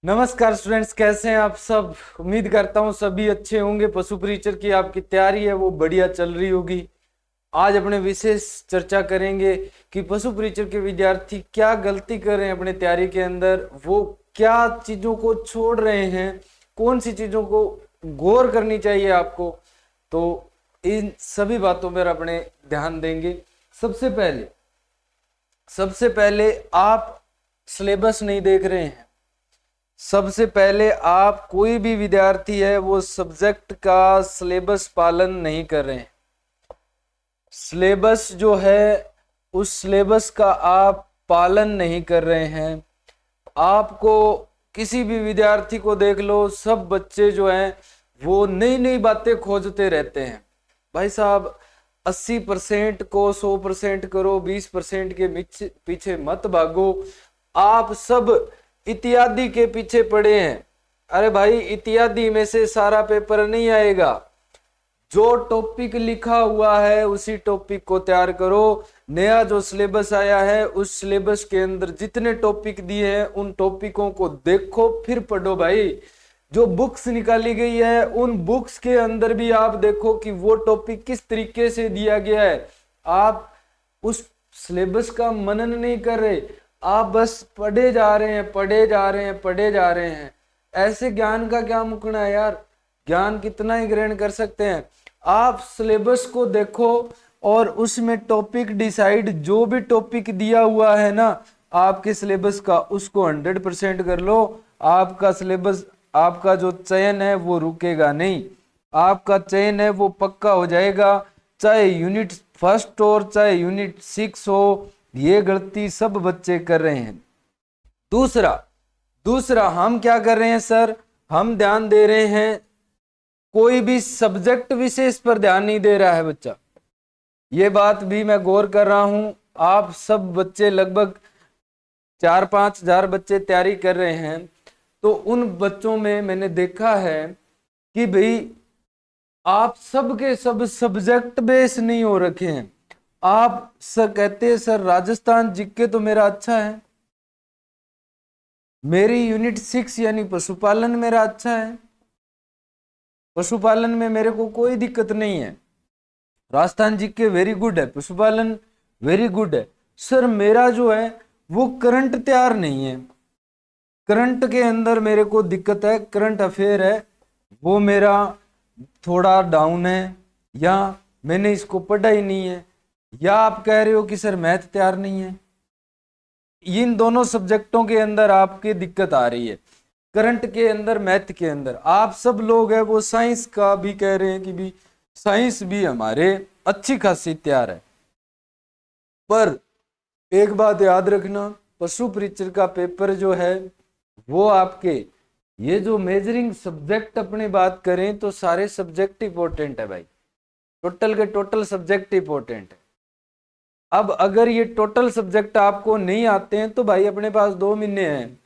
नमस्कार स्टूडेंट्स, कैसे हैं आप सब। उम्मीद करता हूं सभी अच्छे होंगे। पशु परीक्षर की आपकी तैयारी है वो बढ़िया चल रही होगी। आज अपने विशेष चर्चा करेंगे कि पशु परीक्षर के विद्यार्थी क्या गलती कर रहे हैं अपने तैयारी के अंदर, वो क्या चीजों को छोड़ रहे हैं, कौन सी चीजों को गौर करनी चाहिए आपको। तो इन सभी बातों पर अपने ध्यान देंगे। सबसे पहले आप सिलेबस नहीं देख रहे हैं। सबसे पहले आप, कोई भी विद्यार्थी है वो सब्जेक्ट का सिलेबस पालन नहीं कर रहे हैं। सिलेबस जो है उस सिलेबस का आप पालन नहीं कर रहे हैं। आपको किसी भी विद्यार्थी को देख लो, सब बच्चे जो हैं वो नई नई बातें खोजते रहते हैं। भाई साहब, 80% को 100% करो, 20% के पीछे मत भागो। आप सब इत्यादि के पीछे पड़े हैं। अरे भाई, इत्यादि में से सारा पेपर नहीं आएगा। जो टॉपिक लिखा हुआ है उसी टॉपिक को तैयार करो। नया जो सिलेबस आया है उस सिलेबस के अंदर जितने टॉपिक दिए हैं उन टॉपिकों को देखो, फिर पढ़ो। भाई, जो बुक्स निकाली गई है उन बुक्स के अंदर भी आप देखो कि वो टॉपिक किस तरीके से दिया गया है। आप उस सिलेबस का मनन नहीं कर रहे, आप बस पढ़े जा रहे हैं, पढ़े जा रहे हैं, पढ़े जा रहे हैं। ऐसे ज्ञान का क्या मुकना है यार, ज्ञान कितना ही ग्रहण कर सकते हैं। आप सिलेबस को देखो और उसमें टॉपिक डिसाइड, जो भी टॉपिक दिया हुआ है ना आपके सिलेबस का, उसको 100% कर लो। आपका सिलेबस, आपका जो चयन है वो रुकेगा नहीं, आपका चयन है वो पक्का हो जाएगा। चाहे यूनिट फर्स्ट और चाहे यूनिट 6 हो। ये गलती सब बच्चे कर रहे हैं। दूसरा हम क्या कर रहे हैं सर, हम ध्यान दे रहे हैं, कोई भी सब्जेक्ट विशेष पर ध्यान नहीं दे रहा है बच्चा। ये बात भी मैं गौर कर रहा हूं। आप सब बच्चे, लगभग 4-5 हजार बच्चे तैयारी कर रहे हैं, तो उन बच्चों में मैंने देखा है कि भाई आप सब के सब सब्जेक्ट बेस नहीं हो रखे हैं। आप सर कहते हैं सर राजस्थान जीके तो मेरा अच्छा है, मेरी यूनिट 6 यानी पशुपालन मेरा अच्छा है, पशुपालन में मेरे को कोई दिक्कत नहीं है, राजस्थान जीके वेरी गुड है, पशुपालन वेरी गुड है। सर मेरा जो है वो करंट तैयार नहीं है, करंट के अंदर मेरे को दिक्कत है, करंट अफेयर है वो मेरा थोड़ा डाउन है, या मैंने इसको पढ़ा ही नहीं है, या आप कह रहे हो कि सर मैथ तैयार नहीं है। इन दोनों सब्जेक्टों के अंदर आपकी दिक्कत आ रही है, करंट के अंदर, मैथ के अंदर। आप सब लोग हैं वो साइंस का भी कह रहे हैं कि भी साइंस भी हमारे अच्छी खासी तैयार है। पर एक बात याद रखना, पशु परीक्षर का पेपर जो है वो आपके, ये जो मेजरिंग सब्जेक्ट अपनी बात करें तो सारे सब्जेक्ट इंपॉर्टेंट है भाई, टोटल के टोटल सब्जेक्ट इंपॉर्टेंट है। अब अगर ये टोटल सब्जेक्ट आपको नहीं आते हैं तो भाई अपने पास 2 महीने हैं,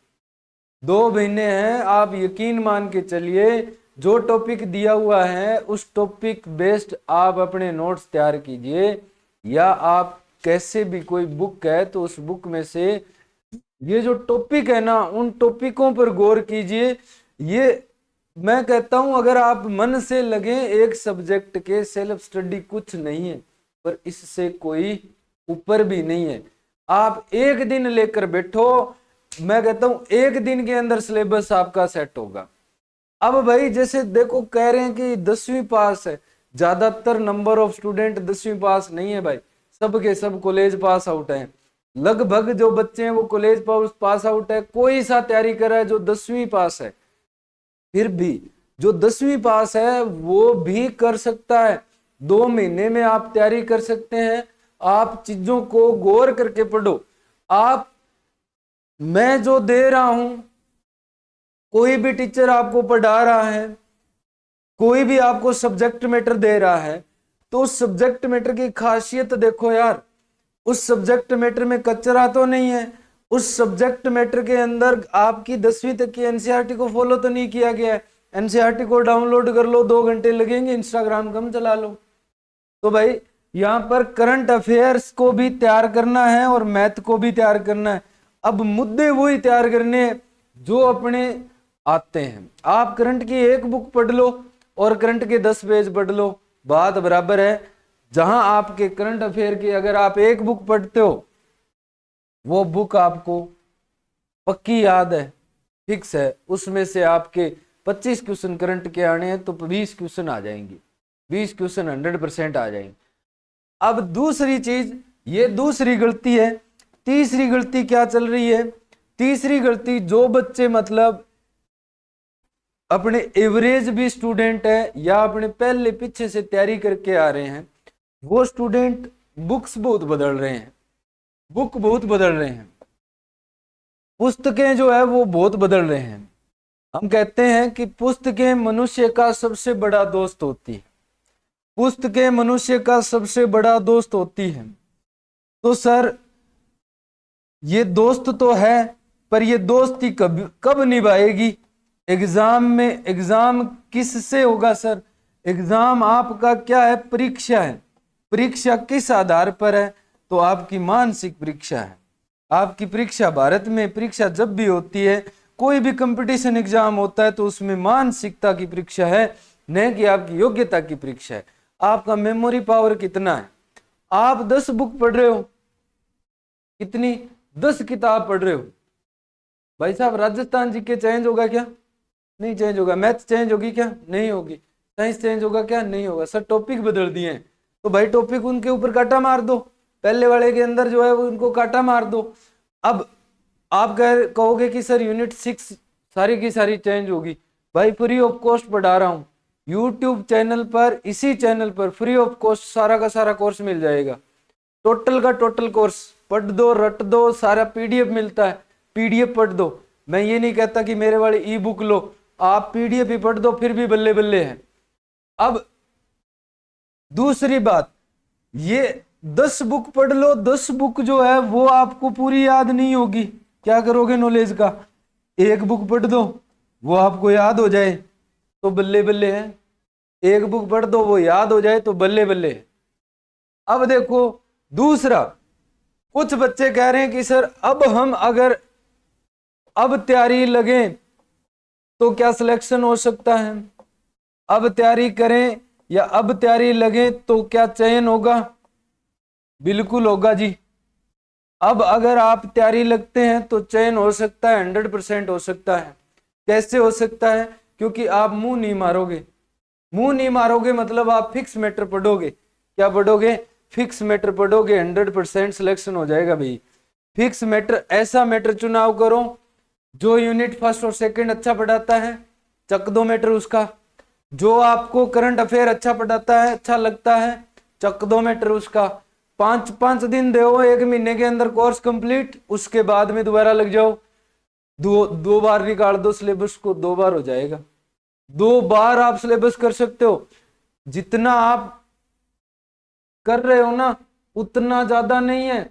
2 महीने हैं। आप यकीन मान के चलिए, जो टॉपिक दिया हुआ है उस टॉपिक बेस्ड आप अपने नोट्स तैयार कीजिए, या आप कैसे भी, कोई बुक है तो उस बुक में से ये जो टॉपिक है ना उन टॉपिकों पर गौर कीजिए। ये मैं कहता हूं, अगर आप मन से लगे एक सब्जेक्ट के, सेल्फ स्टडी कुछ नहीं है पर इससे कोई ऊपर भी नहीं है। आप एक दिन लेकर बैठो, मैं कहता हूं एक दिन के अंदर सिलेबस आपका सेट होगा। अब भाई जैसे देखो, कह रहे हैं कि 10वीं पास है, ज्यादातर नंबर ऑफ स्टूडेंट 10वीं पास नहीं है भाई, सब के सब कॉलेज पास आउट हैं। लगभग जो बच्चे हैं वो कॉलेज पास आउट है, कोई सा तैयारी कर रहा है जो 10वीं पास है। फिर भी जो 10वीं पास है वो भी कर सकता है, 2 महीने में आप तैयारी कर सकते हैं। आप चीजों को गौर करके पढ़ो। आप, मैं जो दे रहा हूं, कोई भी टीचर आपको पढ़ा रहा है, कोई भी आपको सब्जेक्ट मैटर दे रहा है, तो उस सब्जेक्ट मैटर की खासियत देखो यार। उस सब्जेक्ट मैटर में कचरा तो नहीं है, उस सब्जेक्ट मैटर के अंदर आपकी 10वीं तक की एनसीईआरटी को फॉलो तो नहीं किया गया है। एनसीईआरटी को डाउनलोड कर लो, 2 घंटे लगेंगे, इंस्टाग्राम कम चला लो। तो भाई यहां पर करंट अफेयर्स को भी तैयार करना है और मैथ को भी तैयार करना है। अब मुद्दे वही तैयार करने हैं जो अपने आते हैं। आप करंट की एक बुक पढ़ लो और करंट के 10 पेज पढ़ लो, बात बराबर है। जहां आपके करंट अफेयर की अगर आप एक बुक पढ़ते हो, वो बुक आपको पक्की याद है, फिक्स है, उसमें से आपके 25 क्वेश्चन करंट के आने हैं तो 20 क्वेश्चन आ जाएंगे, 20 क्वेश्चन 100% आ जाएंगे। अब दूसरी चीज, ये दूसरी गलती है। तीसरी गलती क्या चल रही है? तीसरी गलती, जो बच्चे मतलब अपने एवरेज भी स्टूडेंट है या अपने पहले पीछे से तैयारी करके आ रहे हैं, वो स्टूडेंट बुक्स बहुत बदल रहे हैं, बुक बहुत बदल रहे हैं, पुस्तकें जो है वो बहुत बदल रहे हैं। हम कहते हैं कि पुस्तकें मनुष्य का सबसे बड़ा दोस्त होती है, पुस्तकें मनुष्य का सबसे बड़ा दोस्त होती है। तो सर ये दोस्त तो है, पर ये दोस्ती कब कब निभाएगी? एग्जाम में। एग्जाम किससे होगा सर? एग्जाम आपका क्या है? परीक्षा है। परीक्षा किस आधार पर है? तो आपकी मानसिक परीक्षा है। आपकी परीक्षा, भारत में परीक्षा जब भी होती है, कोई भी कंपटीशन एग्जाम होता है, तो उसमें मानसिकता की परीक्षा है, न कि आपकी योग्यता की परीक्षा है। आपका मेमोरी पावर कितना है? आप 10 बुक पढ़ रहे हो, कितनी? 10 किताब पढ़ रहे हो। भाई साहब, राजस्थान जीके चेंज होगा क्या? नहीं चेंज होगा। मैथ चेंज होगी क्या? नहीं होगी। साइंस चेंज होगा क्या? नहीं होगा। सर टॉपिक बदल दिए हैं, तो भाई टॉपिक उनके ऊपर काटा मार दो, पहले वाले के अंदर जो है वो उनको काटा मार दो। अब आप कहोगे कि सर यूनिट 6 सारी की सारी चेंज होगी। भाई फ्री ऑफ कॉस्ट पढ़ा रहा हूँ यूट्यूब चैनल पर, इसी चैनल पर फ्री ऑफ कॉस्ट सारा का सारा कोर्स मिल जाएगा। टोटल का टोटल कोर्स पढ़ दो, रट दो, सारा पीडीएफ मिलता है, पीडीएफ पढ़ दो। मैं ये नहीं कहता कि मेरे वाली ई बुक लो, आप पीडीएफ ही पढ़ दो, फिर भी बल्ले बल्ले है। अब दूसरी बात, ये 10 बुक पढ़ लो, 10 बुक जो है वो आपको पूरी याद नहीं होगी। क्या करोगे नॉलेज का? एक बुक पढ़ दो, वो आपको याद हो जाए तो बल्ले बल्ले है। एक बुक पढ़ दो, वो याद हो जाए तो बल्ले बल्ले है। अब देखो दूसरा, कुछ बच्चे कह रहे हैं कि सर अब हम अगर अब तैयारी लगे तो क्या सिलेक्शन हो सकता है? अब तैयारी करें या अब तैयारी लगे तो क्या चयन होगा? बिल्कुल होगा जी। अब अगर आप तैयारी लगते हैं तो चयन हो सकता है, 100% हो सकता है। कैसे हो सकता है? क्योंकि आप मुंह नहीं मारोगे। मुंह नहीं मारोगे मतलब आप फिक्स मैटर पढ़ोगे। क्या पढ़ोगे? फिक्स मैटर पढ़ोगे, 100% सिलेक्शन हो जाएगा भाई। फिक्स मैटर, ऐसा मैटर चुनाव करो जो यूनिट 1 और 2 अच्छा पढ़ाता है, चक दो मैटर उसका। जो आपको करंट अफेयर अच्छा पढ़ाता है, अच्छा लगता है, चक दो मैटर उसका। 5 दिन दो, 1 महीने के अंदर कोर्स कंप्लीट, उसके बाद में दोबारा लग जाओ। दो बार निकाल दो सिलेबस को, 2 बार हो जाएगा। 2 बार आप सिलेबस कर सकते हो। जितना आप कर रहे हो ना, उतना ज्यादा नहीं है,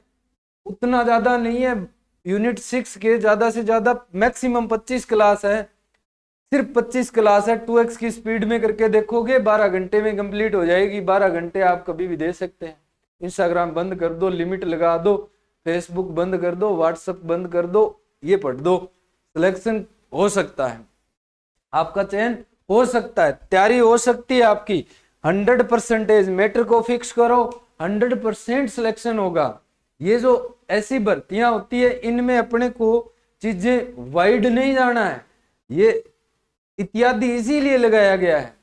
उतना ज्यादा नहीं है। यूनिट 6 के ज्यादा से ज्यादा मैक्सिमम 25 क्लास है, सिर्फ 25 क्लास है। 2x की स्पीड में करके देखोगे 12 घंटे में कंप्लीट हो जाएगी। 12 घंटे आप कभी भी दे सकते हैं। इंस्टाग्राम बंद कर दो, लिमिट लगा दो, फेसबुक बंद कर दो, व्हाट्सएप बंद कर दो, ये पढ़ दो, सिलेक्शन हो सकता है, आपका चयन हो सकता है, तैयारी हो सकती है आपकी। 100% मैटर को फिक्स करो, 100% सिलेक्शन होगा। ये जो ऐसी भर्तियां होती है, इनमें अपने को चीजें वाइड नहीं जाना है। ये इत्यादि इसीलिए लगाया गया है,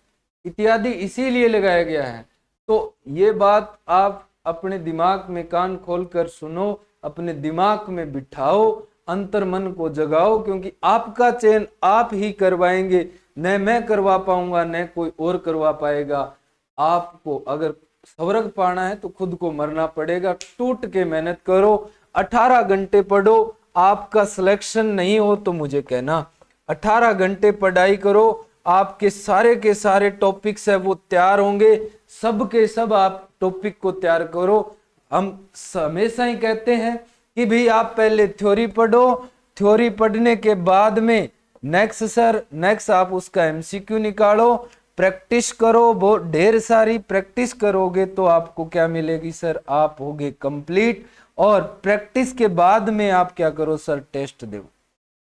इत्यादि इसीलिए लगाया गया है। तो ये बात आप अपने दिमाग में कान खोलकर सुनो, अपने दिमाग में बिठाओ, अंतर मन को जगाओ, क्योंकि आपका चयन आप ही करवाएंगे। न मैं करवा पाऊंगा, न कोई और करवा पाएगा। आपको अगर स्वर्ग पाना है तो खुद को मरना पड़ेगा। टूट के मेहनत करो, 18 घंटे पढ़ो। आपका सिलेक्शन नहीं हो तो मुझे कहना, 18 घंटे पढ़ाई करो, आपके सारे के सारे टॉपिक्स है वो तैयार होंगे। सब के सब आप टॉपिक को तैयार करो। हम हमेशा ही कहते हैं कि भाई आप पहले थ्योरी पढ़ो, थ्योरी पढ़ने के बाद में नेक्स्ट आप उसका एमसीक्यू निकालो, प्रैक्टिस करो, बहुत ढेर सारी प्रैक्टिस करोगे तो आपको क्या मिलेगी सर? आप होगे कंप्लीट। और प्रैक्टिस के बाद में आप क्या करो सर? टेस्ट दो।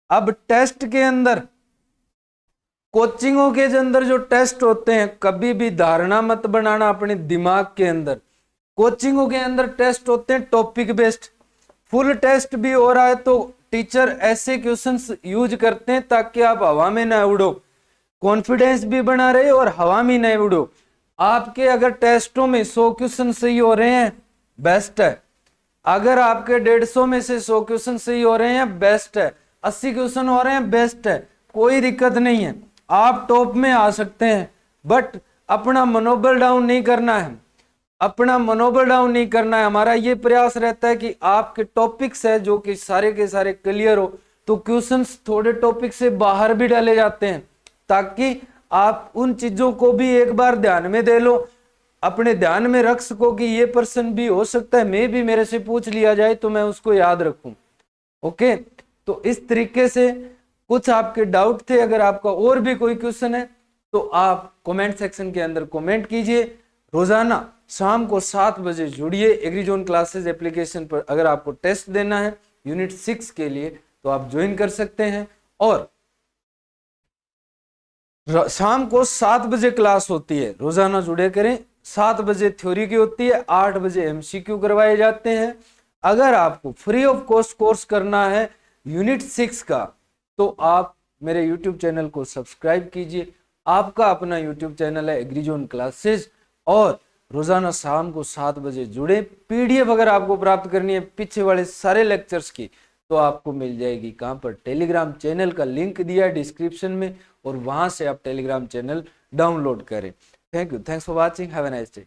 अब टेस्ट के अंदर, कोचिंगों के अंदर जो टेस्ट होते हैं, कभी भी धारणा मत बनाना अपने दिमाग के अंदर। कोचिंगों के अंदर टेस्ट होते हैं टॉपिक बेस्ड। फुल टेस्ट भी हो रहा है तो टीचर ऐसे क्वेश्चंस यूज करते हैं ताकि आप हवा में ना उड़ो, कॉन्फिडेंस भी बना रहे और हवा में नहीं उड़ो। आपके अगर टेस्टों में 100 क्वेश्चन सही हो रहे हैं, बेस्ट है। अगर आपके 150 में से 100 क्वेश्चन सही हो रहे हैं, बेस्ट है। 80 क्वेश्चन हो रहे हैं, बेस्ट है, कोई दिक्कत नहीं है, आप टॉप में आ सकते हैं। बट अपना मनोबल डाउन नहीं करना है, अपना मनोबल डाउन नहीं करना है। हमारा ये प्रयास रहता है कि आपके टॉपिक्स है जो कि सारे के सारे क्लियर हो, तो क्वेश्चंस थोड़े टॉपिक से बाहर भी डाले जाते हैं ताकि आप उन चीजों को भी एक बार ध्यान में दे लो, अपने ध्यान में रख सको कि ये पर्सन भी हो सकता है मैं भी मेरे से पूछ लिया जाए तो मैं उसको याद रखूं। ओके, तो इस तरीके से कुछ आपके डाउट थे। अगर आपका और भी कोई क्वेश्चन है तो आप कमेंट सेक्शन के अंदर कमेंट कीजिए। रोजाना शाम को 7 बजे जुड़िए एग्रीजोन क्लासेस एप्लीकेशन पर। अगर आपको टेस्ट देना है यूनिट 6 के लिए तो आप ज्वाइन कर सकते हैं। और शाम को 7 बजे क्लास होती है, रोजाना जुड़े करें। 7 बजे थ्योरी की होती है, 8 बजे एमसीक्यू करवाए जाते हैं। अगर आपको फ्री ऑफ कॉस्ट कोर्स करना है यूनिट 6 का तो आप मेरे यूट्यूब चैनल को सब्सक्राइब कीजिए। आपका अपना यूट्यूब चैनल है एग्रीजोन क्लासेस, और रोजाना शाम को 7 बजे जुड़े। पीडीएफ अगर आपको प्राप्त करनी है पीछे वाले सारे लेक्चर्स की तो आपको मिल जाएगी कहां पर, टेलीग्राम चैनल का लिंक दिया है डिस्क्रिप्शन में, और वहां से आप टेलीग्राम चैनल डाउनलोड करें। Thank you, thanks for watching, have a nice day.